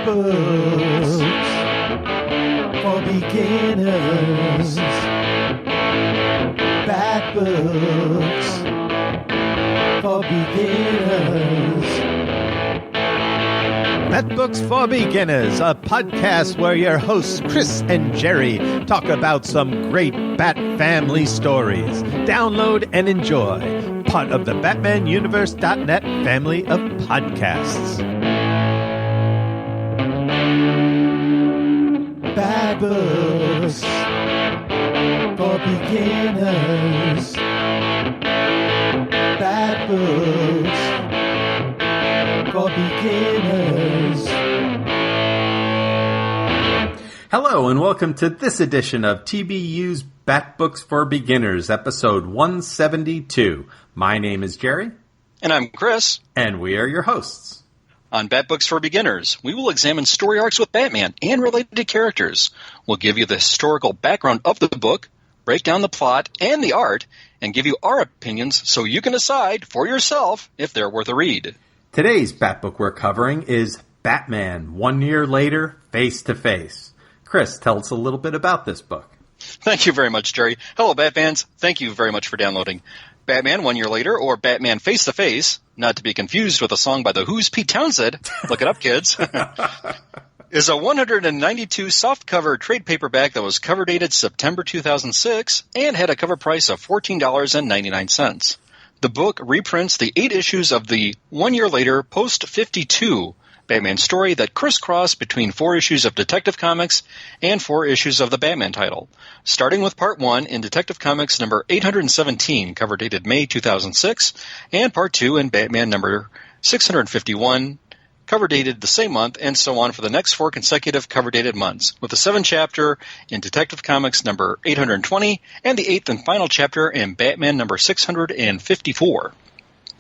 Books for beginners. Bad Books for beginners. Bat Books for Beginners, a podcast where your hosts Chris and Gerry talk about some great Bat family stories. Download and enjoy. Part of the BatmanUniverse.net family of podcasts. Bad Books for beginners. Bad Books for beginners. Hello and welcome to this edition of TBU's Bat Books for Beginners, episode 172. My name is Gerry. And I'm Chris. And we are your hosts. On Bat Books for Beginners, we will examine story arcs with Batman and related characters. We'll give you the historical background of the book, break down the plot and the art, and give you our opinions so you can decide for yourself if they're worth a read. Today's Bat book we're covering is Batman, 1 year later, face to face. Chris, tell us a little bit about this book. Thank you very much, Gerry. Hello, Bat fans. Thank you very much for downloading. Batman 1 year later, or Batman Face to Face, not to be confused with a song by The Who's Pete Townsend, look it up, kids, is a 192 softcover trade paperback that was cover dated September 2006 and had a cover price of $14.99. The book reprints the 8 issues of the 1 year later post-52 Batman story that crisscross between 4 issues of Detective Comics and 4 issues of the Batman title, starting with Part 1 in Detective Comics number 817, cover dated May 2006, and Part 2 in Batman number 651, cover dated the same month, and so on for the next 4 consecutive cover dated months, with the 7th chapter in Detective Comics number 820 and the 8th and final chapter in Batman number 654.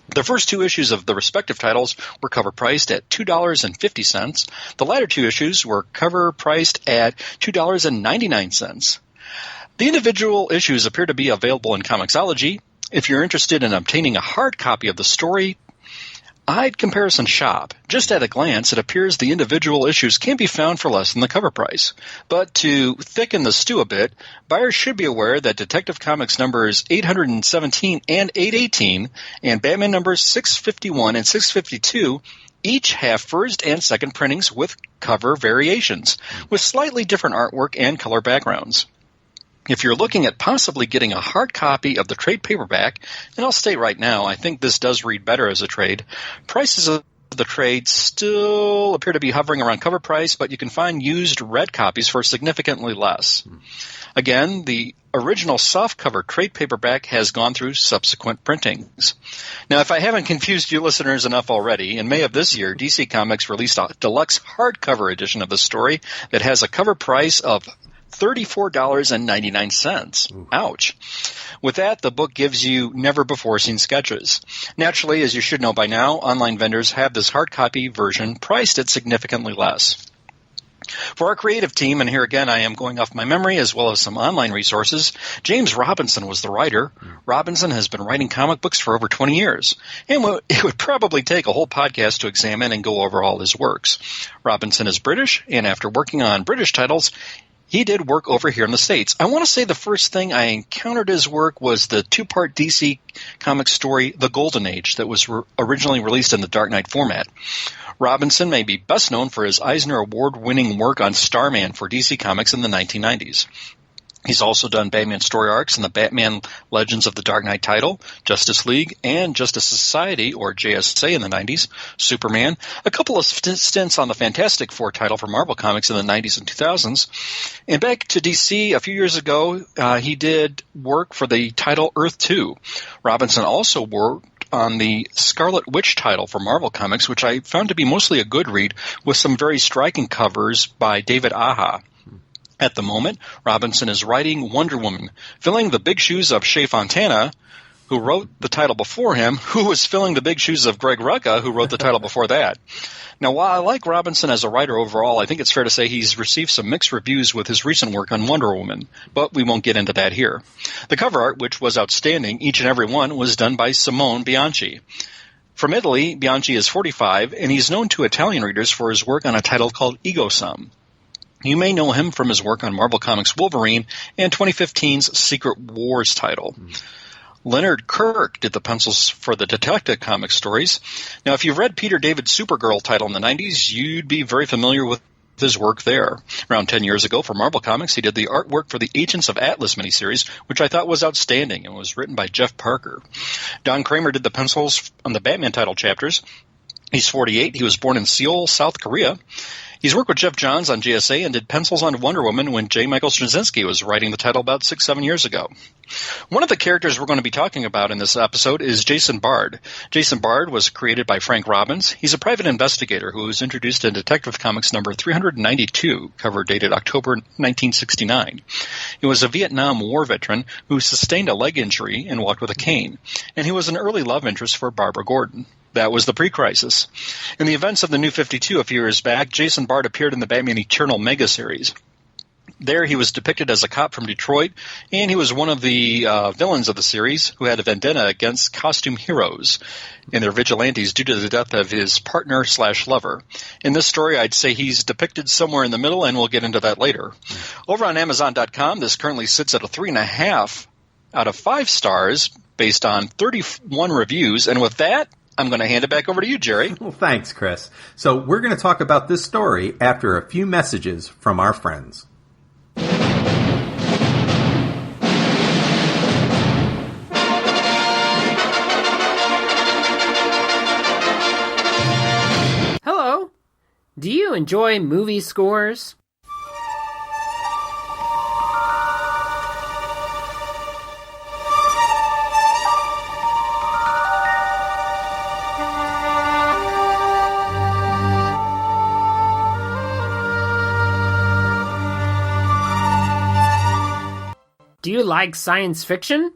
The first 2 issues of the respective titles were cover priced at $2.50. The latter 2 issues were cover priced at $2.99. The individual issues appear to be available in Comixology. If you're interested in obtaining a hard copy of the story, I'd comparison shop. Just at a glance, it appears the individual issues can be found for less than the cover price. But to thicken the stew a bit, buyers should be aware that Detective Comics numbers 817 and 818 and Batman numbers 651 and 652 each have first and second printings with cover variations, with slightly different artwork and color backgrounds. If you're looking at possibly getting a hard copy of the trade paperback, and I'll state right now, I think this does read better as a trade, prices of the trade still appear to be hovering around cover price, but you can find used red copies for significantly less. Again, the original softcover trade paperback has gone through subsequent printings. Now, if I haven't confused you listeners enough already, in May of this year, DC Comics released a deluxe hardcover edition of the story that has a cover price of $34.99. Ouch. With that, the book gives you never-before-seen sketches. Naturally, as you should know by now, online vendors have this hard copy version priced at significantly less. For our creative team, and here again I am going off my memory as well as some online resources, James Robinson was the writer. Robinson has been writing comic books for over 20 years, and it would probably take a whole podcast to examine and go over all his works. Robinson is British, and after working on British titles, he did work over here in the States. I want to say the first thing I encountered his work was the 2-part DC comic story, The Golden Age, that was originally released in the Dark Knight format. Robinson may be best known for his Eisner Award-winning work on Starman for DC Comics in the 1990s. He's also done Batman story arcs in the Batman Legends of the Dark Knight title, Justice League, and Justice Society, or JSA, in the 90s, Superman, a couple of stints on the Fantastic Four title for Marvel Comics in the 90s and 2000s. And back to DC, a few years ago, he did work for the title Earth 2. Robinson also worked on the Scarlet Witch title for Marvel Comics, which I found to be mostly a good read, with some very striking covers by David Aja. At the moment, Robinson is writing Wonder Woman, filling the big shoes of Shea Fontana, who wrote the title before him, who was filling the big shoes of Greg Rucka, who wrote the title before that. Now, while I like Robinson as a writer overall, I think it's fair to say he's received some mixed reviews with his recent work on Wonder Woman, but we won't get into that here. The cover art, which was outstanding, each and every one, was done by Simone Bianchi. From Italy, Bianchi is 45, and he's known to Italian readers for his work on a title called Ego Sum. You may know him from his work on Marvel Comics' Wolverine and 2015's Secret Wars title. Leonard Kirk did the pencils for the Detective Comics stories. Now, if you've read Peter David's Supergirl title in the 90s, you'd be very familiar with his work there. Around 10 years ago for Marvel Comics, he did the artwork for the Agents of Atlas miniseries, which I thought was outstanding and was written by Jeff Parker. Don Kramer did the pencils on the Batman title chapters. He's 48. He was born in Seoul, South Korea. He's worked with Jeff Johns on JSA and did pencils on Wonder Woman when J. Michael Straczynski was writing the title about 6-7 years ago. One of the characters we're going to be talking about in this episode is Jason Bard. Jason Bard was created by Frank Robbins. He's a private investigator who was introduced in Detective Comics number 392, cover dated October 1969. He was a Vietnam War veteran who sustained a leg injury and walked with a cane, and he was an early love interest for Barbara Gordon. That was the pre-crisis. In the events of the New 52 a few years back, Jason Bard appeared in the Batman Eternal Mega Series. There he was depicted as a cop from Detroit, and he was one of the villains of the series who had a vendetta against costume heroes and their vigilantes due to the death of his partner/lover. In this story, I'd say he's depicted somewhere in the middle, and we'll get into that later. Over on Amazon.com, this currently sits at a 3.5 out of 5 stars based on 31 reviews, and with that, I'm going to hand it back over to you, Jerry. Well, thanks, Chris. So we're going to talk about this story after a few messages from our friends. Hello. Do you enjoy movie scores? Do you like science fiction?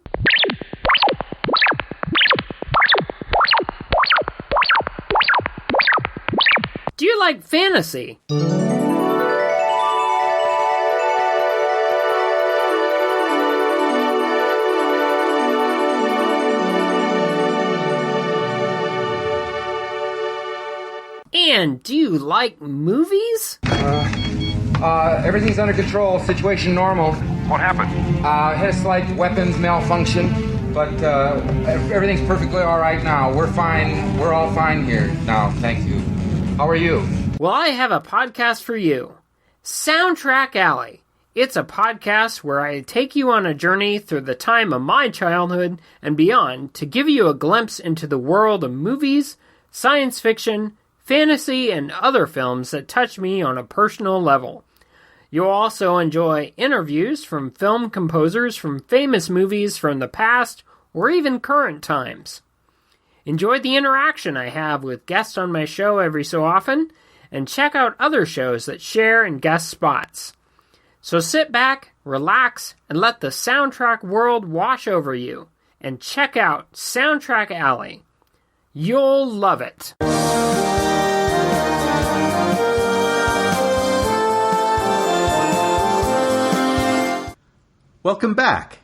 Do you like fantasy? And do you like movies? Everything's under control. Situation normal. What happened? Had a slight weapons malfunction, but everything's perfectly all right now. We're fine. We're all fine here now. Thank you. How are you? Well, I have a podcast for you. Soundtrack Alley. It's a podcast where I take you on a journey through the time of my childhood and beyond to give you a glimpse into the world of movies, science fiction, fantasy, and other films that touch me on a personal level. You'll also enjoy interviews from film composers from famous movies from the past or even current times. Enjoy the interaction I have with guests on my show every so often, and check out other shows that share and guest spots. So sit back, relax, and let the soundtrack world wash over you, and check out Soundtrack Alley. You'll love it. Welcome back.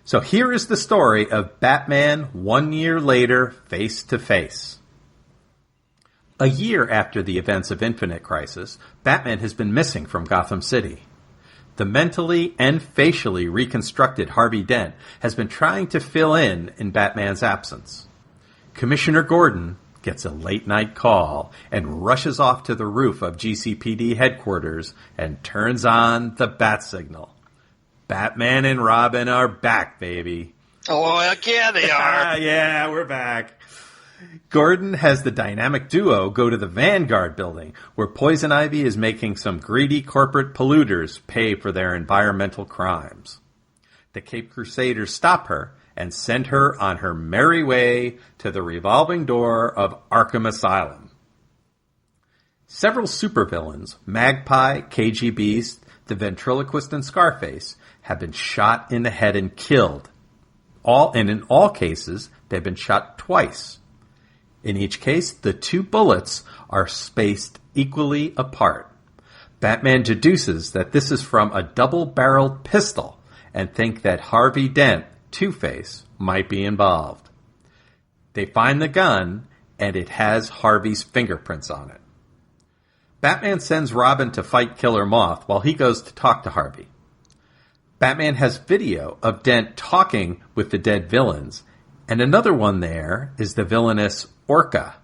So here is the story of Batman 1 year later, face to face. A year after the events of Infinite Crisis, Batman has been missing from Gotham City. The mentally and facially reconstructed Harvey Dent has been trying to fill in Batman's absence. Commissioner Gordon gets a late-night call and rushes off to the roof of GCPD headquarters and turns on the bat signal. Batman and Robin are back, baby. Oh, heck yeah, they are. Yeah, we're back. Gordon has the dynamic duo go to the Vanguard building, where Poison Ivy is making some greedy corporate polluters pay for their environmental crimes. The Cape Crusaders stop her and send her on her merry way to the revolving door of Arkham Asylum. Several supervillains, Magpie, KG Beast, the Ventriloquist, and Scarface, have been shot in the head and killed. In all cases, they've been shot twice. In each case, the 2 bullets are spaced equally apart. Batman deduces that this is from a double-barreled pistol and think that Harvey Dent, Two-Face, might be involved. They find the gun and it has Harvey's fingerprints on it. Batman sends Robin to fight Killer Moth while he goes to talk to Harvey. Batman has video of Dent talking with the dead villains, and another one there is the villainess Orca.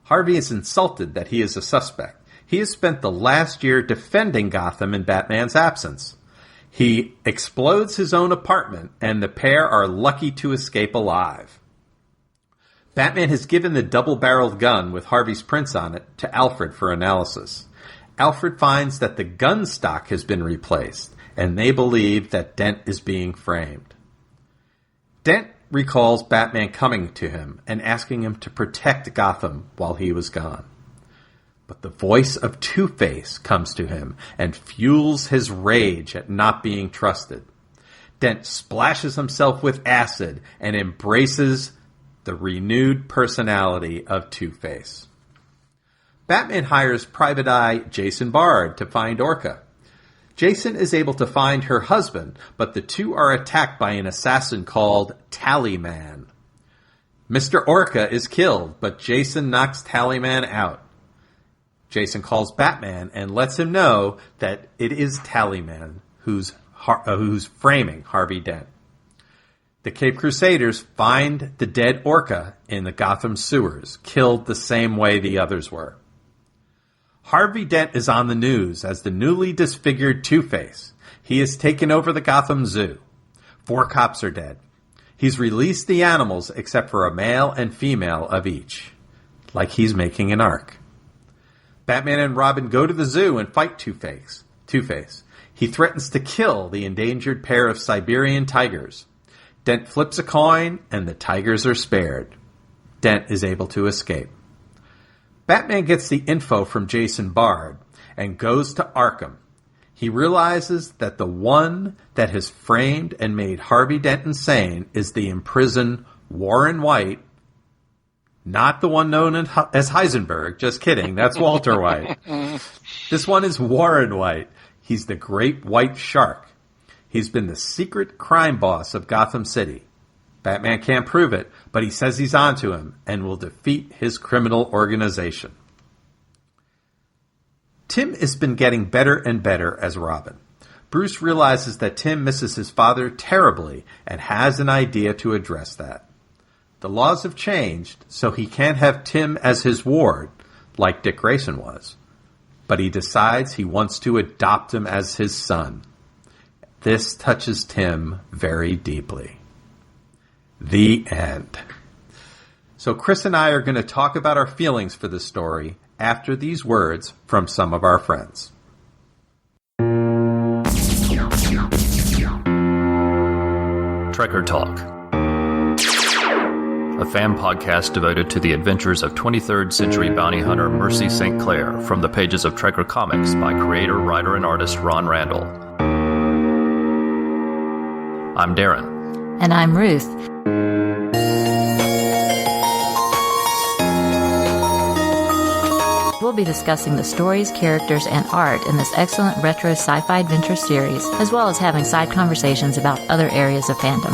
Harvey is insulted that he is a suspect. He has spent the last year defending Gotham in Batman's absence. He explodes his own apartment, and the pair are lucky to escape alive. Batman has given the double-barreled gun with Harvey's prints on it to Alfred for analysis. Alfred finds that the gun stock has been replaced, and they believe that Dent is being framed. Dent recalls Batman coming to him and asking him to protect Gotham while he was gone. But the voice of Two-Face comes to him and fuels his rage at not being trusted. Dent splashes himself with acid and embraces the renewed personality of Two-Face. Batman hires Private Eye Jason Bard to find Orca. Jason is able to find her husband, but the two are attacked by an assassin called Tallyman. Mr. Orca is killed, but Jason knocks Tallyman out. Jason calls Batman and lets him know that it is Tallyman who's framing Harvey Dent. The Cape Crusaders find the dead Orca in the Gotham sewers, killed the same way the others were. Harvey Dent is on the news as the newly disfigured Two-Face. He has taken over the Gotham Zoo. 4 cops are dead. He's released the animals except for a male and female of each, like he's making an ark. Batman and Robin go to the zoo and fight Two-Face. He threatens to kill the endangered pair of Siberian tigers. Dent flips a coin, and the tigers are spared. Dent is able to escape. Batman gets the info from Jason Bard and goes to Arkham. He realizes that the one that has framed and made Harvey Dent insane is the imprisoned Warren White, not the one known as Heisenberg. Just kidding. That's Walter White. This one is Warren White. He's the great white shark. He's been the secret crime boss of Gotham City. Batman can't prove it, but he says he's onto him and will defeat his criminal organization. Tim has been getting better and better as Robin. Bruce realizes that Tim misses his father terribly and has an idea to address that. The laws have changed, so he can't have Tim as his ward, like Dick Grayson was. But he decides he wants to adopt him as his son. This touches Tim very deeply. The end. So Chris and I are going to talk about our feelings for the story after these words from some of our friends. Trekker Talk, a fan podcast devoted to the adventures of 23rd century bounty hunter Mercy St. Clair from the pages of Trekker Comics by creator, writer, and artist Ron Randall. I'm Darren. And I'm Ruth. We'll be discussing the stories, characters, and art in this excellent retro sci-fi adventure series, as well as having side conversations about other areas of fandom.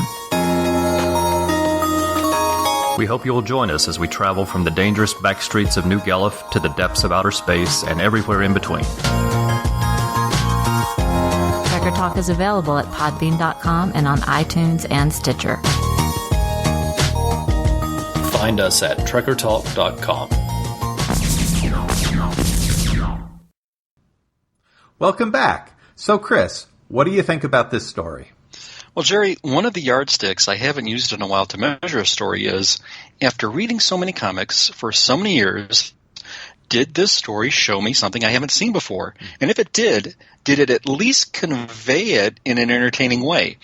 We hope you'll join us as we travel from the dangerous back streets of New Gallup to the depths of outer space and everywhere in between. Trekker Talk is available at podbean.com and on iTunes and Stitcher. Find us at trekkertalk.com. Welcome back. So, Chris, what do you think about this story? Well, Jerry, one of the yardsticks I haven't used in a while to measure a story is, after reading so many comics for so many years, did this story show me something I haven't seen before? And if it did it at least convey it in an entertaining way?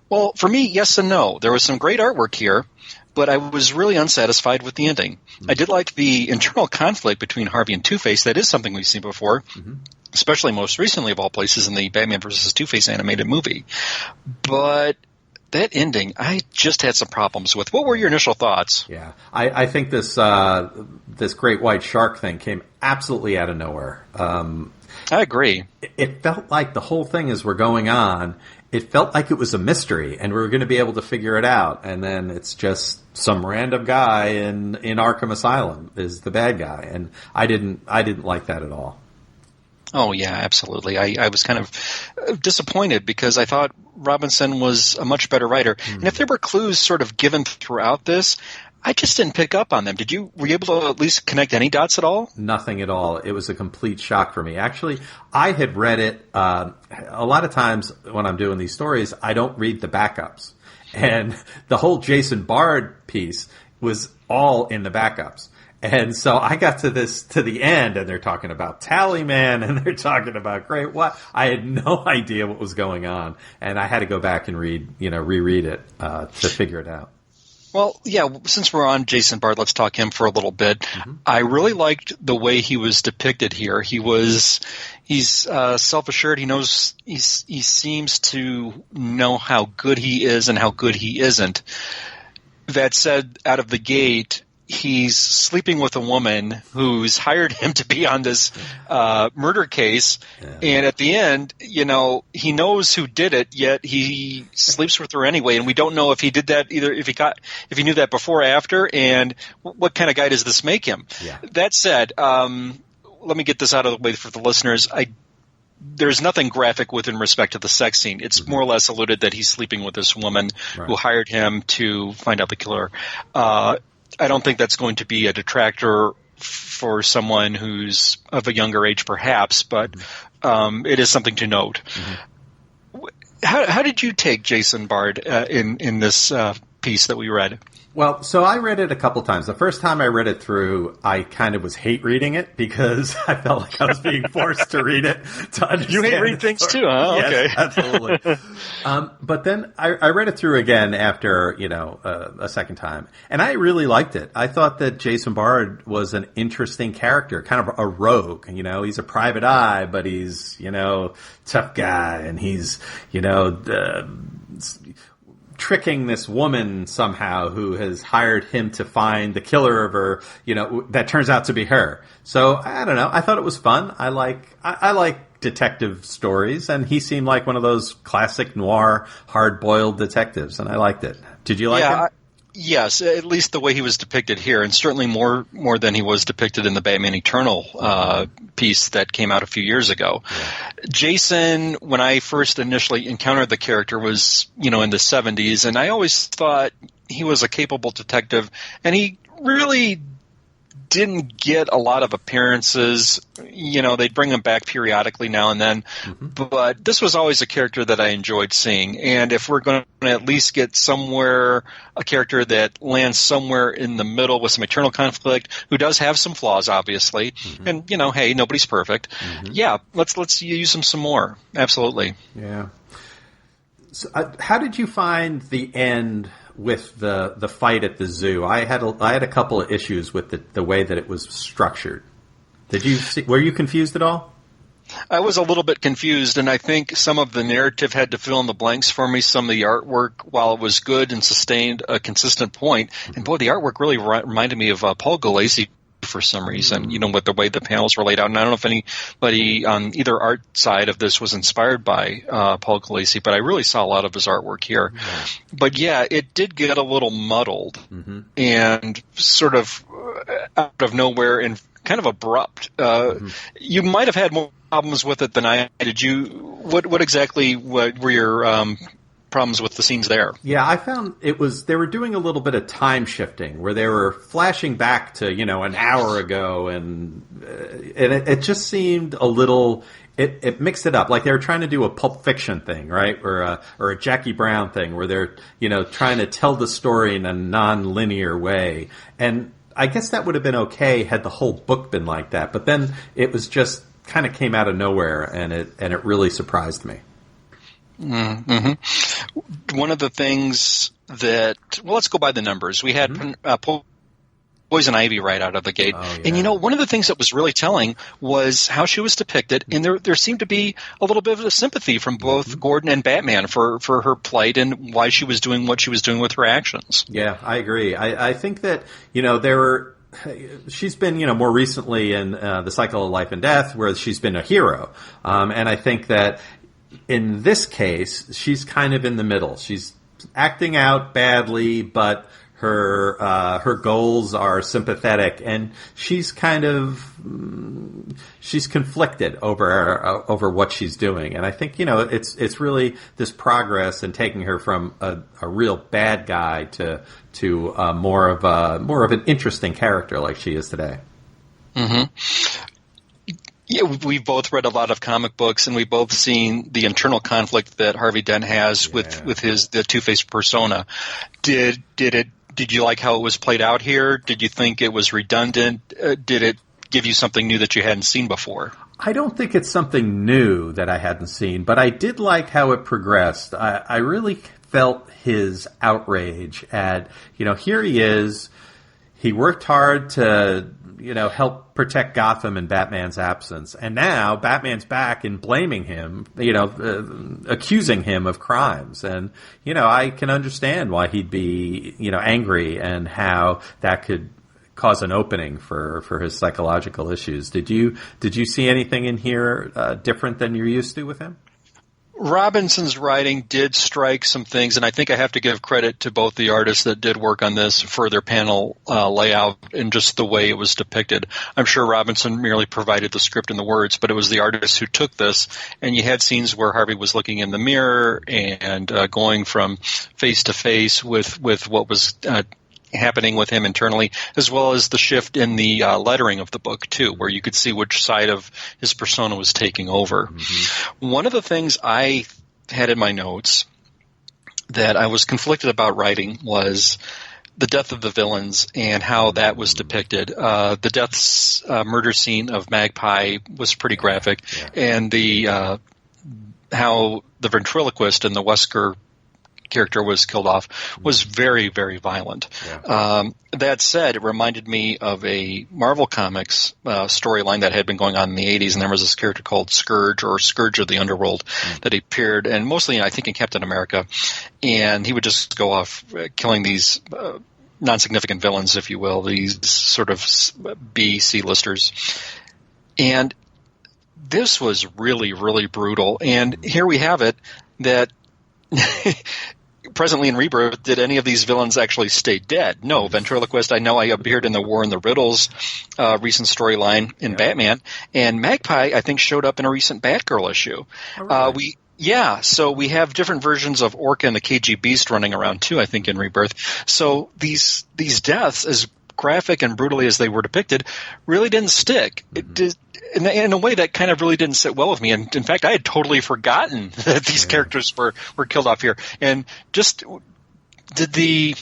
Well, for me, yes and no. There was some great artwork here, but I was really unsatisfied with the ending. I did like the internal conflict between Harvey and Two-Face. That is something we've seen before. Especially most recently, of all places, in the Batman vs. Two-Face animated movie. But that ending, I just had some problems with. What were your initial thoughts? Yeah, I think this this great white shark thing came absolutely out of nowhere. I agree. It felt like the whole thing as we're going on, it felt like it was a mystery, and we were going to be able to figure it out. And then it's just some random guy in Arkham Asylum is the bad guy, and I didn't like that at all. Oh, yeah, absolutely. I was kind of disappointed because I thought Robinson was a much better writer. And if there were clues sort of given throughout this, I just didn't pick up on them. Were you able to at least connect any dots at all? Nothing at all. It was a complete shock for me. Actually, I had read it a lot of times when I'm doing these stories, I don't read the backups. And the whole Jason Bard piece was all in the backups. And so I got to the end, and they're talking about Tallyman, and they're talking about Great What. I had no idea what was going on, and I had to go back and reread it to figure it out. Well, yeah, since we're on Jason Bard, let's talk him for a little bit. Mm-hmm. I really liked the way he was depicted here. He's self-assured. He knows he seems to know how good he is and how good he isn't. That said, out of the gate, he's sleeping with a woman who's hired him to be on this murder case, and at the end, he knows who did it, yet he sleeps with her anyway, and we don't know if he did that either, if he knew that before or after, and what kind of guy does this make him? Yeah. That said, let me get this out of the way for the listeners. There's nothing graphic in respect to the sex scene. It's more or less alluded that he's sleeping with this woman who hired him to find out the killer. I don't think that's going to be a detractor for someone who's of a younger age, perhaps, but it is something to note. Mm-hmm. How did you take Jason Bard in this piece that we read? Well, so I read it a couple times. The first time I read it through, I kind of was hate reading it because I felt like I was being forced to read it to understand. You hate read things too, huh? Yes, okay. Absolutely. But then I read it through again after, a second time, and I really liked it. I thought that Jason Bard was an interesting character, kind of a rogue. He's a private eye, but he's, tough guy, and he's, tricking this woman somehow who has hired him to find the killer of her, that turns out to be her. So I don't know. I thought it was fun. I like detective stories, and he seemed like one of those classic noir, hard-boiled detectives, and I liked it. Did you like him? Yes, at least the way he was depicted here, and certainly more than he was depicted in the Batman Eternal piece that came out a few years ago. Yeah. Jason, when I first initially encountered the character, was in the 70s, and I always thought he was a capable detective, and he really didn't get a lot of appearances. They'd bring him back periodically now and then, but this was always a character that I enjoyed seeing. And if we're going to at least get a character that lands somewhere in the middle with some internal conflict, who does have some flaws, obviously, and hey, nobody's perfect. Yeah, let's use him some more. Absolutely. Yeah. So, how did you find the end with the fight at the zoo? I had a couple of issues with the way that it was structured. Were you confused at all? I was a little bit confused, and I think some of the narrative had to fill in the blanks for me. Some of the artwork, while it was good and sustained a consistent point, and boy, the artwork really reminded me of Paul Gulacy for some reason, with the way the panels were laid out. And I don't know if anybody on either art side of this was inspired by Paul Gulacy, but I really saw a lot of his artwork here. But yeah, it did get a little muddled and sort of out of nowhere and kind of abrupt. You might have had more problems with it than I did. What exactly were your problems with the scenes there? Yeah, I found they were doing a little bit of time shifting where they were flashing back to, an hour ago, and it just seemed a little, it mixed it up. Like they were trying to do a Pulp Fiction thing, right? Or a Jackie Brown thing where they're, trying to tell the story in a non-linear way. And I guess that would have been okay had the whole book been like that. But then it was just kind of came out of nowhere, and it really surprised me. One of the things that, let's go by the numbers. We had Poison Ivy right out of the gate. Oh, yeah. And, you know, one of the things that was really telling was how she was depicted, and there seemed to be a little bit of a sympathy from both Gordon and Batman for her plight and why she was doing what she was doing with her actions. Yeah, I agree. I think that, you know, she's been, you know, more recently in The Cycle of Life and Death, where she's been a hero. And I think that in this case, she's kind of in the middle. She's acting out badly, but her goals are sympathetic, and she's conflicted over what she's doing. And I think, you know, it's really this progress in taking her from a real bad guy to more of an interesting character like she is today. Mm-hmm. Yeah, we've both read a lot of comic books, and we've both seen the internal conflict that Harvey Dent has with the Two-Face persona. Did you like how it was played out here? Did you think it was redundant? Did it give you something new that you hadn't seen before? I don't think it's something new that I hadn't seen, but I did like how it progressed. I really felt his outrage at, you know, here he is. He worked hard to, you know, help protect Gotham in Batman's absence. And now Batman's back and blaming him, you know, accusing him of crimes. And, you know, I can understand why he'd be, you know, angry and how that could cause an opening for his psychological issues. Did you see anything in here different than you're used to with him? Robinson's writing did strike some things, and I think I have to give credit to both the artists that did work on this for their panel layout and just the way it was depicted. I'm sure Robinson merely provided the script and the words, but it was the artists who took this, and you had scenes where Harvey was looking in the mirror and going from face to face with what was happening with him internally, as well as the shift in the lettering of the book, too, where you could see which side of his persona was taking over. Mm-hmm. One of the things I had in my notes that I was conflicted about writing was the death of the villains and how that was depicted. The murder scene of Magpie was pretty graphic, and the how the ventriloquist and the Wesker character was killed off was very, very violent. Yeah. That said, it reminded me of a Marvel Comics storyline that had been going on in the 80s, and there was this character called Scourge, or Scourge of the Underworld, that appeared, and mostly, I think, in Captain America, and he would just go off killing these non-significant villains, if you will, these sort of C-listers. And this was really, really brutal, and here we have it that presently in Rebirth, did any of these villains actually stay dead? No. Ventriloquist, I know I appeared in the War in the Riddles recent storyline in Batman, and Magpie, I think, showed up in a recent Batgirl issue. Oh, really? So we have different versions of Orca and the KG Beast running around, too, I think, in Rebirth. So these deaths, as graphic and brutally as they were depicted, really didn't stick. It did, in a way that kind of really didn't sit well with me. And in fact, I had totally forgotten that these characters were killed off here. And just did the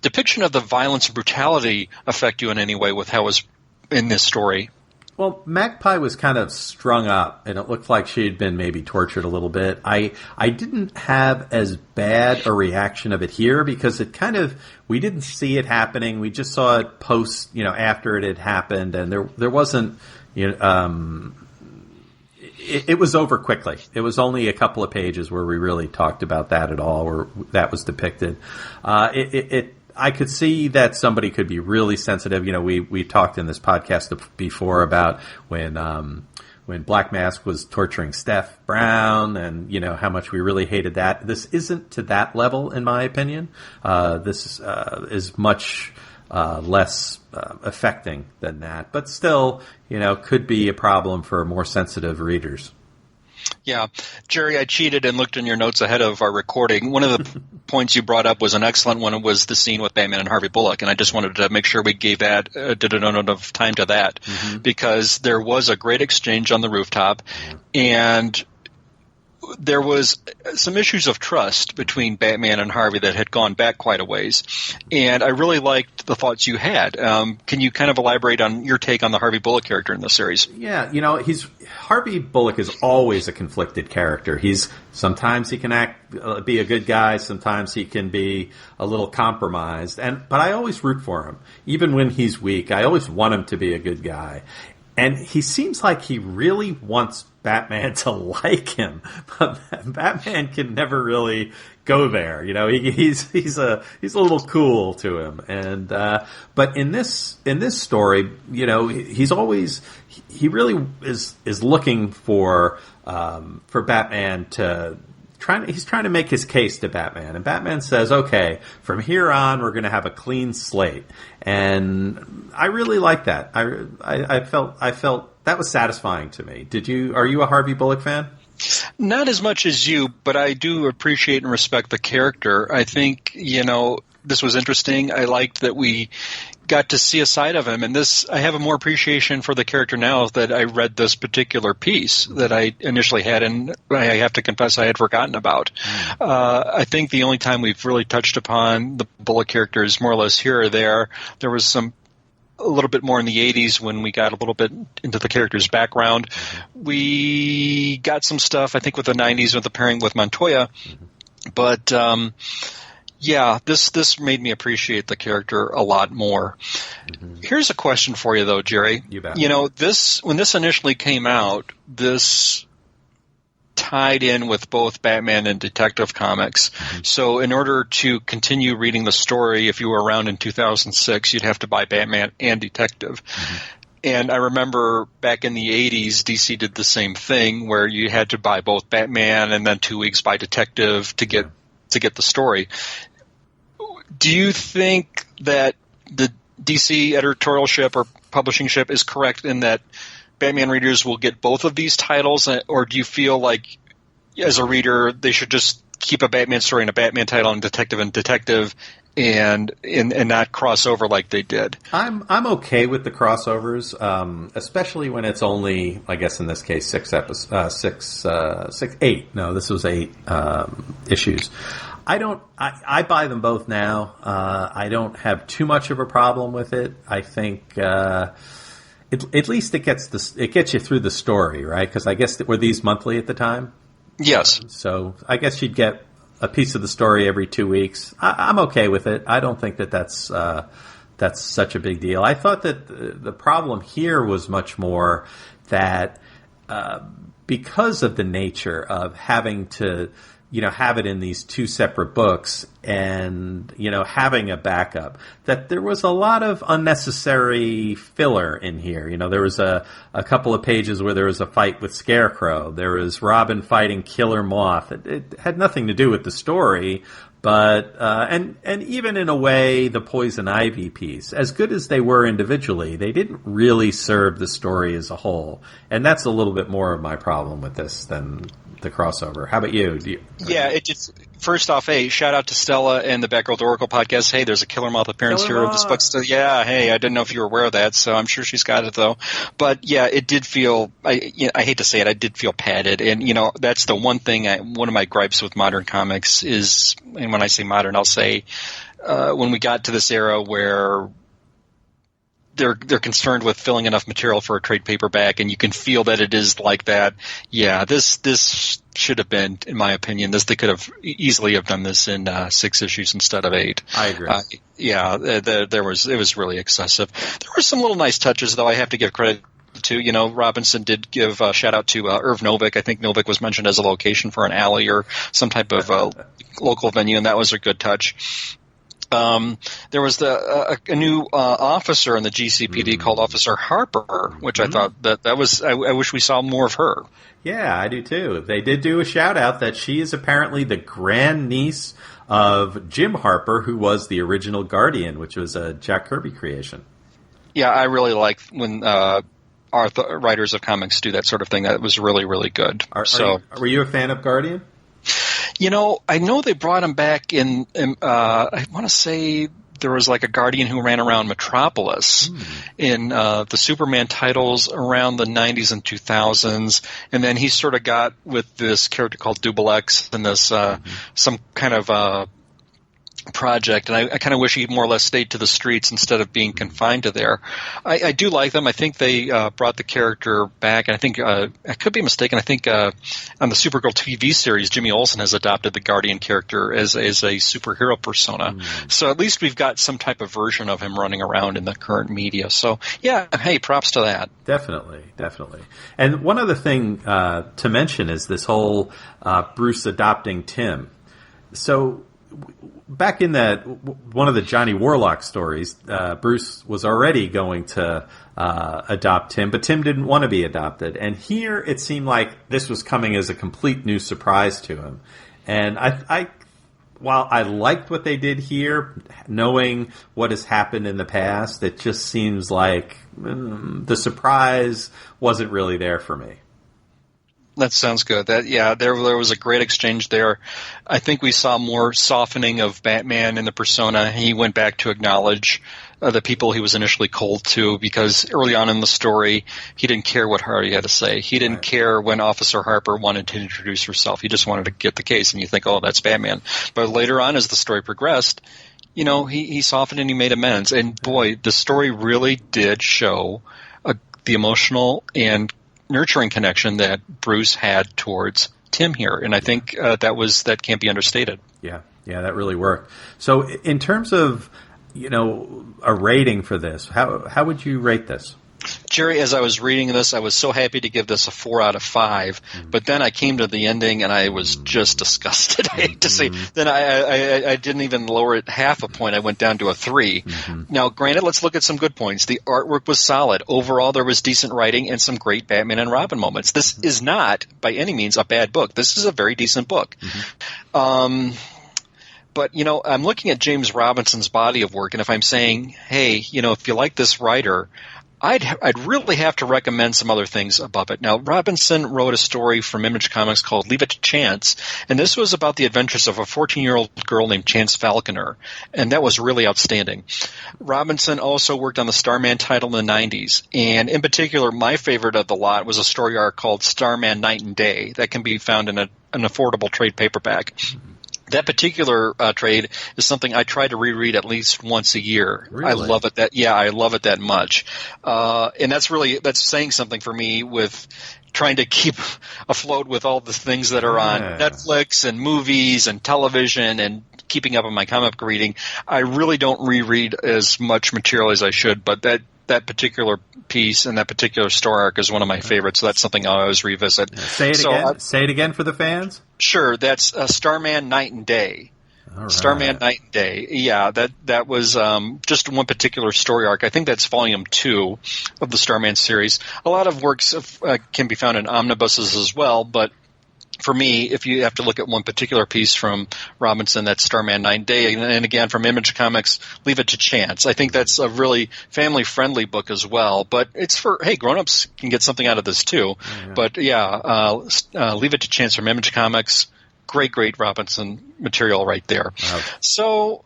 depiction of the violence and brutality affect you in any way with how it was in this story? Well, Magpie was kind of strung up, and it looked like she had been maybe tortured a little bit. I didn't have as bad a reaction of it here because it kind of, we didn't see it happening. We just saw it post, you know, after it had happened, and there wasn't, you know, it was over quickly. It was only a couple of pages where we really talked about that at all, or that was depicted. I could see that somebody could be really sensitive. You know, we talked in this podcast before about when Black Mask was torturing Steph Brown, and you know how much we really hated that. This isn't to that level, in my opinion. This is much less affecting than that, but still, you know, could be a problem for more sensitive readers. Yeah. Gerry, I cheated and looked in your notes ahead of our recording. One of the points you brought up was an excellent one. It was the scene with Batman and Harvey Bullock, and I just wanted to make sure we gave that, did a note of time to that, because there was a great exchange on the rooftop, and there was some issues of trust between Batman and Harvey that had gone back quite a ways, and I really liked the thoughts you had. Can you kind of elaborate on your take on the Harvey Bullock character in this series? Yeah, Harvey Bullock is always a conflicted character. Sometimes he can be a good guy, sometimes he can be a little compromised, but I always root for him, even when he's weak. I always want him to be a good guy. And he seems like he really wants Batman to like him, but Batman can never really go there. He's a little cool to him, and but in this story, he really is looking for Batman to. He's trying to make his case to Batman, and Batman says, "Okay, from here on, we're going to have a clean slate." And I really like that. I felt that was satisfying to me. Are you a Harvey Bullock fan? Not as much as you, but I do appreciate and respect the character. I think, this was interesting. I liked that we got to see a side of him, and I have a more appreciation for the character now that I read this particular piece that I initially had, and I have to confess I had forgotten about. I think the only time we've really touched upon the Bullock character is more or less here or there. There was a little bit more in the 80s when we got a little bit into the character's background. We got some stuff, I think, with the 90s with the pairing with Montoya, but yeah, this made me appreciate the character a lot more. Here's a question for you, though, Jerry. You bet. When this initially came out, this tied in with both Batman and Detective Comics. So in order to continue reading the story, if you were around in 2006, you'd have to buy Batman and Detective. And I remember back in the 80s, DC did the same thing where you had to buy both Batman and then 2 weeks buy Detective to get the story. Do you think that the DC editorialship or publishing ship is correct in that Batman readers will get both of these titles, or do you feel like, as a reader, they should just keep a Batman story and a Batman title and Detective and not cross over like they did? I'm okay with the crossovers, especially when it's only, I guess in this case, 8. No, this was 8 issues. I buy them both now. I don't have too much of a problem with it. I think at least it gets you through the story, right? Because I guess were these monthly at the time? Yes. So I guess you'd get a piece of the story every 2 weeks. I'm okay with it. I don't think that's such a big deal. I thought that the problem here was much more that because of the nature of having to have it in these 2 separate books and, having a backup, that there was a lot of unnecessary filler in here. There was a couple of pages where there was a fight with Scarecrow. There was Robin fighting Killer Moth. It had nothing to do with the story, but, and even in a way, the Poison Ivy piece, as good as they were individually, they didn't really serve the story as a whole. And that's a little bit more of my problem with this than the crossover. How about you? First off, hey, shout out to Stella and the Batgirl to Oracle podcast. Hey, there's a Killer Moth appearance here of this book. So, yeah, hey, I didn't know if you were aware of that, so I'm sure she's got it, though. But, yeah, it did feel, I hate to say it, I did feel padded. And, that's the one thing, one of my gripes with modern comics is, and when I say modern, I'll say when we got to this era where they're concerned with filling enough material for a trade paperback, and you can feel that it is like that. Yeah, this should have been, in my opinion, they could have easily have done this in 6 issues instead of 8. I agree. It was really excessive. There were some little nice touches, though. I have to give credit to. Robinson did give a shout out to Irv Novick. I think Novick was mentioned as a location for an alley or some type of local venue, and that was a good touch. There was a new officer in the GCPD called Officer Harper, which I thought that was. I wish we saw more of her. Yeah, I do too. They did do a shout out that she is apparently the grandniece of Jim Harper, who was the original Guardian, which was a Jack Kirby creation. Yeah, I really like when writers of comics do that sort of thing. That was really, really good. Were you a fan of Guardian? I know they brought him back in I want to say there was like a Guardian who ran around Metropolis in the Superman titles around the 90s and 2000s, and then he sort of got with this character called Double X and this some kind of project, and I kind of wish he more or less stayed to the streets instead of being confined to there. I do like them. I think they brought the character back, and I think I could be mistaken. I think on the Supergirl TV series, Jimmy Olsen has adopted the Guardian character as a superhero persona. So at least we've got some type of version of him running around in the current media. So yeah, hey, props to that. Definitely. And one other thing to mention is this whole Bruce adopting Tim. So back in that one of the Johnny Warlock stories, Bruce was already going to adopt Tim, but Tim didn't want to be adopted. And here it seemed like this was coming as a complete new surprise to him. And I while I liked what they did here, knowing what has happened in the past, it just seems like the surprise wasn't really there for me. That sounds good. There was a great exchange there. I think we saw more softening of Batman in the persona. He went back to acknowledge the people he was initially cold to, because early on in the story, he didn't care what Hardy had to say. He didn't care when Officer Harper wanted to introduce herself. He just wanted to get the case, and you think, oh, that's Batman. But later on, as the story progressed, he softened and he made amends. And boy, the story really did show the emotional and nurturing connection that Bruce had towards Tim here, and I think that can't be understated. Yeah, that really worked. So, in terms of a rating for this, how would you rate this? Gerry, as I was reading this, I was so happy to give this a 4 out of 5, but then I came to the ending and I was just disgusted. I hate to say. Then I didn't even lower it half a point. I went down to a 3. Now, granted, let's look at some good points. The artwork was solid. Overall, there was decent writing and some great Batman and Robin moments. This is not, by any means, a bad book. This is a very decent book. But, I'm looking at James Robinson's body of work, and if I'm saying, hey, if you like this writer, I'd really have to recommend some other things above it. Now, Robinson wrote a story from Image Comics called Leave It to Chance, and this was about the adventures of a 14-year-old girl named Chance Falconer, and that was really outstanding. Robinson also worked on the Starman title in the 90s, and in particular, my favorite of the lot was a story arc called Starman Night and Day that can be found in an affordable trade paperback. That particular trade is something I try to reread at least once a year. Really? I love it I love it that much. And that's saying something for me with trying to keep afloat with all the things that are on Netflix and movies and television and keeping up on my comic book reading. I really don't reread as much material as I should, but that particular piece and that particular story arc is one of my favorites, so that's something I always revisit. Say it again for the fans? Sure, that's Starman Night and Day. All right. Starman Night and Day. Yeah, that was just one particular story arc. I think that's volume 2 of the Starman series. A lot of works can be found in omnibuses as well, but for me, if you have to look at one particular piece from Robinson, that's Starman Night and Day, and again from Image Comics, Leave It to Chance. I think that's a really family-friendly book as well, but it's for, hey, grown-ups can get something out of this too. But Leave It to Chance from Image Comics, great Robinson material right there. Wow. So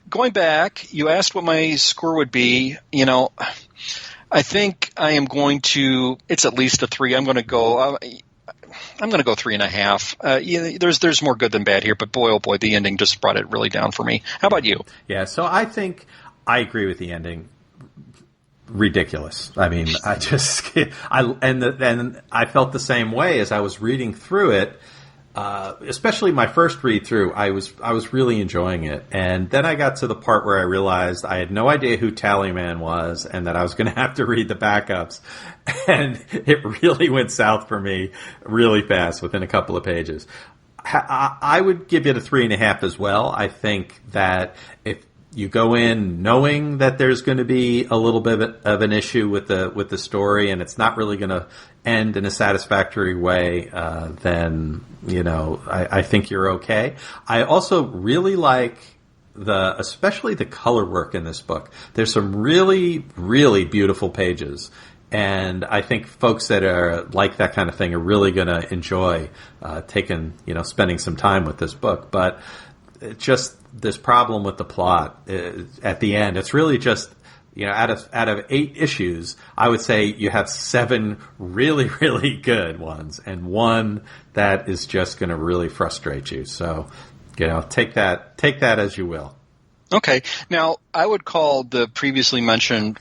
going back, you asked what my score would be. I think I am going to, it's at least a 3. I'm going to go 3.5. There's more good than bad here, but boy, oh boy, the ending just brought it really down for me. How about you? Yeah, so I think I agree with the ending. Ridiculous. I mean, I felt the same way as I was reading through it. Especially my first read through, I was really enjoying it, and then I got to the part where I realized I had no idea who Tallyman was, and that I was going to have to read the backups, and it really went south for me really fast within a couple of pages. I would give it a 3.5 as well. I think that if you go in knowing that there's going to be a little bit of an issue with the story, and it's not really going to end in a satisfactory way, then I think you're okay. I also really like especially the color work in this book. There's some really, really beautiful pages, and I think folks that are like that kind of thing are really going to enjoy spending some time with this book. But just this problem with the plot at the end. It's really just, out of 8 issues, I would say you have 7 really, really good ones and 1 that is just going to really frustrate you. So, take that as you will. Okay. Now, I would call the previously mentioned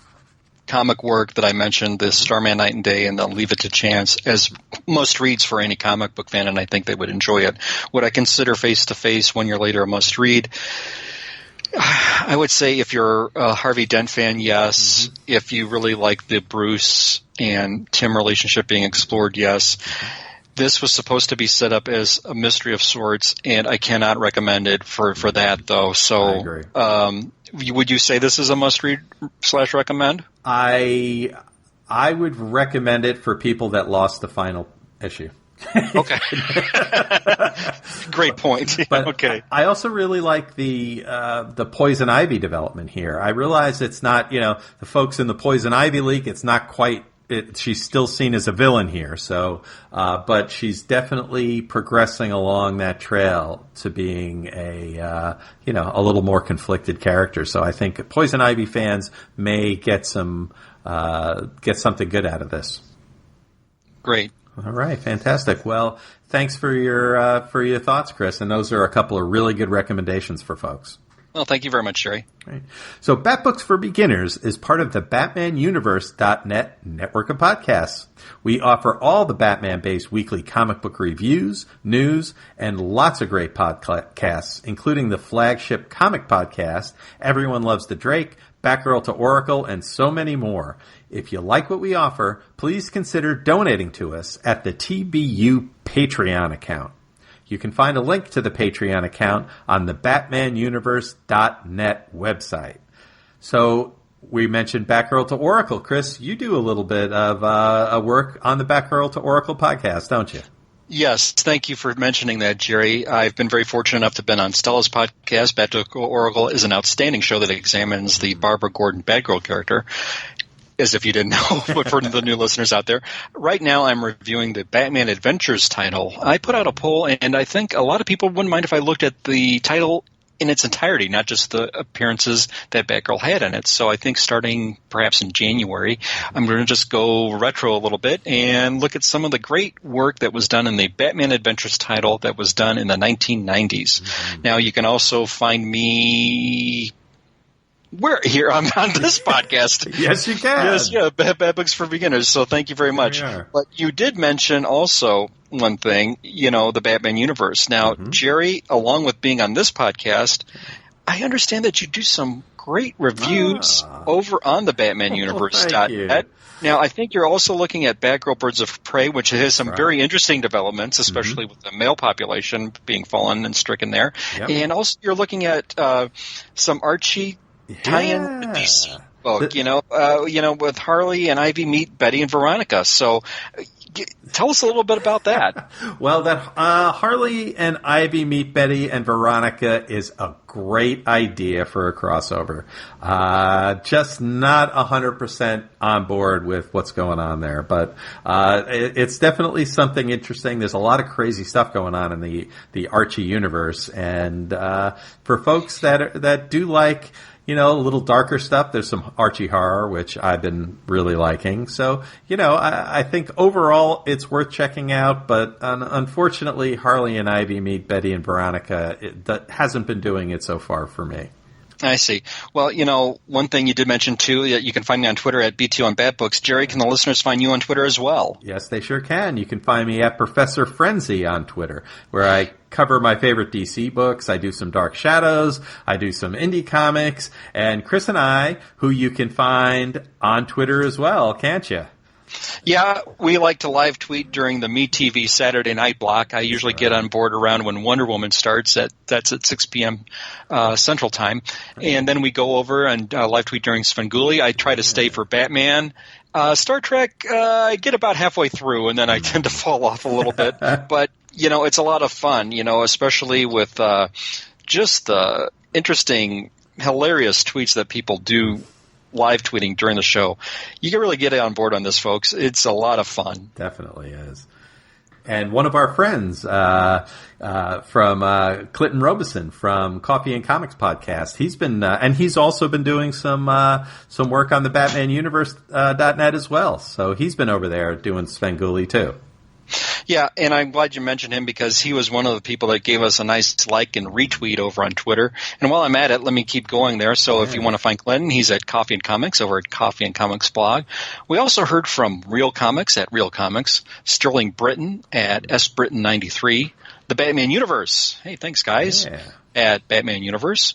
comic work that I mentioned, the Starman Night and Day and the Leave It to Chance, as must reads for any comic book fan, and I think they would enjoy it. Would I consider Face to Face 1 year later a must read? I would say if you're a Harvey Dent fan, yes. Mm-hmm. If you really like the Bruce and Tim relationship being explored, yes. This was supposed to be set up as a mystery of sorts, and I cannot recommend it for that, though. So, I agree. Would you say this is a must-read / recommend? I would recommend it for people that lost the final issue. Okay. Great point. But okay. I also really like the Poison Ivy development here. I realize it's not, the folks in the Poison Ivy League, it's not quite. She's still seen as a villain here, so but she's definitely progressing along that trail to being a little more conflicted character. So I think Poison Ivy fans may get something good out of this. Great. All right, fantastic. Well, thanks for your thoughts, Chris, and those are a couple of really good recommendations for folks. Well, thank you very much, Gerry. Right. So Bat Books for Beginners is part of the BatmanUniverse.net network of podcasts. We offer all the Batman-based weekly comic book reviews, news, and lots of great podcasts, including the flagship comic podcast, Everyone Loves the Drake, Batgirl to Oracle, and so many more. If you like what we offer, please consider donating to us at the TBU Patreon account. You can find a link to the Patreon account on the BatmanUniverse.net website. So we mentioned Batgirl to Oracle. Chris, you do a little bit of work on the Batgirl to Oracle podcast, don't you? Yes, thank you for mentioning that, Gerry. I've been very fortunate enough to have been on Stella's podcast. Batgirl to Oracle is an outstanding show that examines the Barbara Gordon Batgirl character. As if you didn't know, but for the new listeners out there. Right now I'm reviewing the Batman Adventures title. I put out a poll, and I think a lot of people wouldn't mind if I looked at the title in its entirety, not just the appearances that Batgirl had in it. So I think starting perhaps in January, I'm going to just go retro a little bit and look at some of the great work that was done in the Batman Adventures title that was done in the 1990s. Mm-hmm. Now you can also find me... We're here on this podcast. Yes, you can. Yes, yeah, Bad Books for Beginners. So thank you very much. But you did mention also one thing, the Batman universe. Now, Gerry, along with being on this podcast, I understand that you do some great reviews over on the BatmanUniverse.net. Now, I think you're also looking at Batgirl Birds of Prey, which has some very interesting developments, especially with the male population being fallen and stricken there. Yep. And also you're looking at some Archie tie-in with DC book, with Harley and Ivy meet Betty and Veronica. So tell us a little bit about that. Well, that Harley and Ivy meet Betty and Veronica is a great idea for a crossover. Just not 100% on board with what's going on there, but it's definitely something interesting. There's a lot of crazy stuff going on in the Archie universe, and for folks that do like a little darker stuff, there's some Archie horror, which I've been really liking. So, I think overall it's worth checking out, but unfortunately, Harley and Ivy meet Betty and Veronica, that hasn't been doing it so far for me. I see. Well, one thing you did mention, too, that you can find me on Twitter at BT on Batbooks. Gerry, can the listeners find you on Twitter as well? Yes, they sure can. You can find me at Professor Frenzy on Twitter, where I cover my favorite DC books. I do some Dark Shadows. I do some indie comics. And Chris and I, who you can find on Twitter as well, can't you? Yeah, we like to live tweet during the MeTV Saturday night block. I usually get on board around when Wonder Woman starts. That's at 6 p.m. Central Time. And then we go over and live tweet during Svengoolie. I try to stay for Batman. Star Trek, I get about halfway through, and then I tend to fall off a little bit. But, it's a lot of fun, especially with just the interesting, hilarious tweets that people do live tweeting during the show. You can really get on board on this, folks. It's a lot of fun. Definitely is. And one of our friends from Clinton Robeson from Coffee and Comics podcast, he's been and he's also been doing some work on the BatmanUniverse.net as well. So he's been over there doing Svengoolie too. Yeah, and I'm glad you mentioned him because he was one of the people that gave us a nice like and retweet over on Twitter. And while I'm at it, let me keep going there. So if you want to find Clinton, he's at Coffee and Comics over at Coffee and Comics blog. We also heard from Real Comics at Real Comics, Sterling Britton at SBritton93, The Batman Universe. Hey, thanks, guys. At Batman Universe.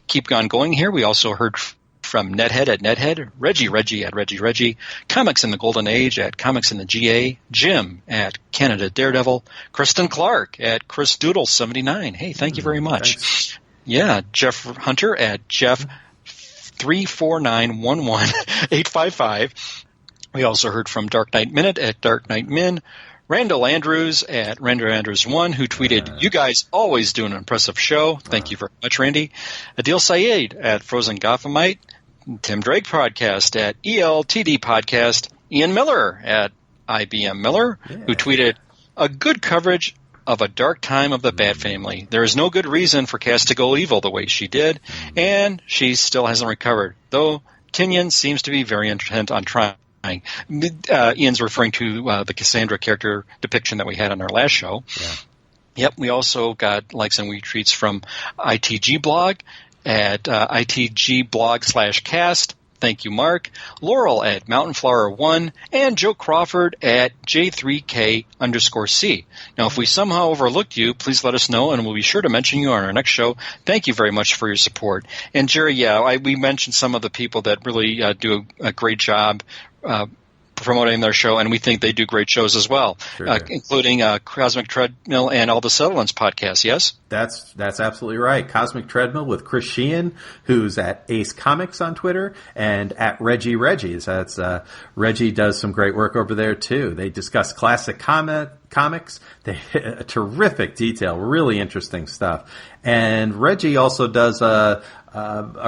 Keep on going here. We also heard from Nethead at Nethead, Reggie at Reggie, Comics in the Golden Age at Comics in the GA, Jim at Canada Daredevil, Kristen Clark at Chris Doodle 79. Hey, thank you very much. Thanks. Yeah, Jeff Hunter at Jeff 34911-855. We also heard from Dark Knight Minute at Dark Knight Min, Randall Andrews at Randall Andrews 1, who tweeted, "You guys always do an impressive show." Thank you very much, Randy. Adil Sayed at Frozen Gothamite, Tim Drake Podcast at ELTD Podcast, Ian Miller at IBM Miller, who tweeted, "A good coverage of a dark time of the Bat Family. There is no good reason for Cass to go evil the way she did, and she still hasn't recovered, though Tinian seems to be very intent on trying." Ian's referring to the Cassandra character depiction that we had on our last show. Yep, we also got likes and retweets from ITG Blog at ITGblog/cast. Thank you, Mark. Laurel at MountainFlower1 and Joe Crawford at J3K_C. Now, if we somehow overlooked you, please let us know, and we'll be sure to mention you on our next show. Thank you very much for your support. And Jerry, we mentioned some of the people that really do a great job promoting their show, and we think they do great shows as well, including Cosmic Treadmill and All the Settlements podcast, yes? That's absolutely right. Cosmic Treadmill with Chris Sheehan, who's at Ace Comics on Twitter, and at Reggies. That's Reggie does some great work over there, too. They discuss classic comics. They terrific detail, really interesting stuff. And Reggie also does a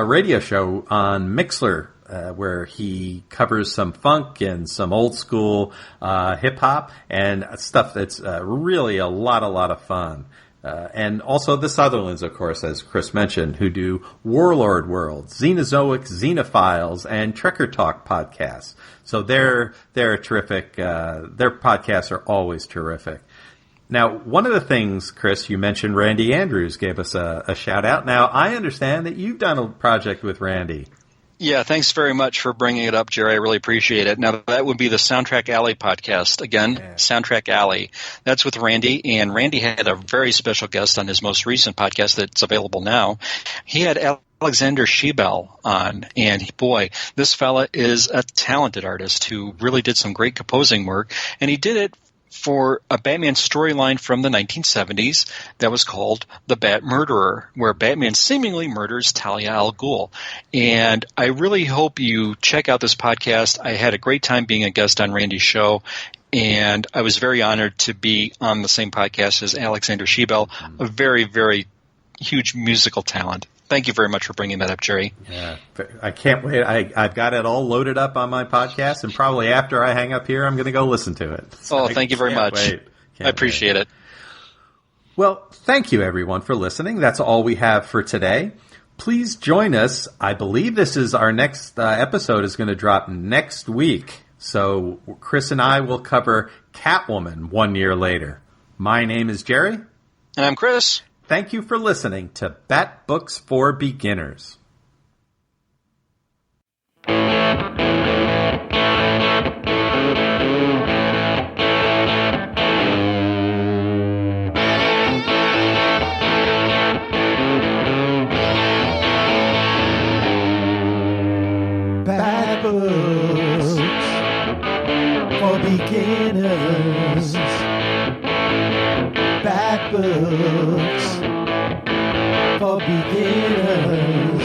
radio show on Mixler, where he covers some funk and some old school hip hop and stuff that's really a lot of fun. And also the Sutherlands, of course, as Chris mentioned, who do Warlord World, Xenozoic, Xenophiles, and Trekker Talk podcasts. So they're terrific. Their podcasts are always terrific. Now, one of the things, Chris, you mentioned Randy Andrews gave us a shout out. Now, I understand that you've done a project with Randy. Yeah, thanks very much for bringing it up, Jerry. I really appreciate it. Now, that would be the Soundtrack Alley podcast. Again, Soundtrack Alley. That's with Randy, and Randy had a very special guest on his most recent podcast that's available now. He had Alexander Shebel on, and boy, this fella is a talented artist who really did some great composing work, and he did it for a Batman storyline from the 1970s that was called The Bat Murderer, where Batman seemingly murders Talia al Ghul. And I really hope you check out this podcast. I had a great time being a guest on Randy's show, and I was very honored to be on the same podcast as Alexander Shebel, a very, very huge musical talent. Thank you very much for bringing that up, Jerry. Yeah, I can't wait. I've got it all loaded up on my podcast, and probably after I hang up here, I'm going to go listen to it. So thank you very much. I appreciate it. Well, thank you, everyone, for listening. That's all we have for today. Please join us. I believe this is our next episode is going to drop next week. So Chris and I will cover Catwoman 1 year later. My name is Jerry. And I'm Chris. Thank you for listening to Bat Books for Beginners. Bat Books for Beginners. Bat Books for Beginners.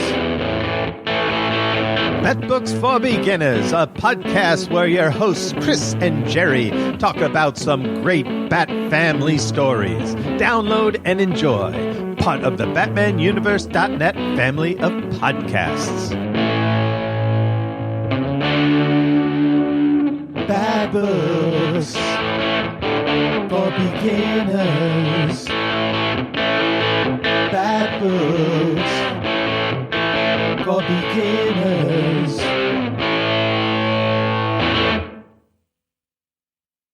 Bat Books for Beginners, a podcast where your hosts Chris and Jerry talk about some great Bat family stories. Download and enjoy. Part of the BatmanUniverse.net family of podcasts. Bat Books for beginners. Bad books for beginners.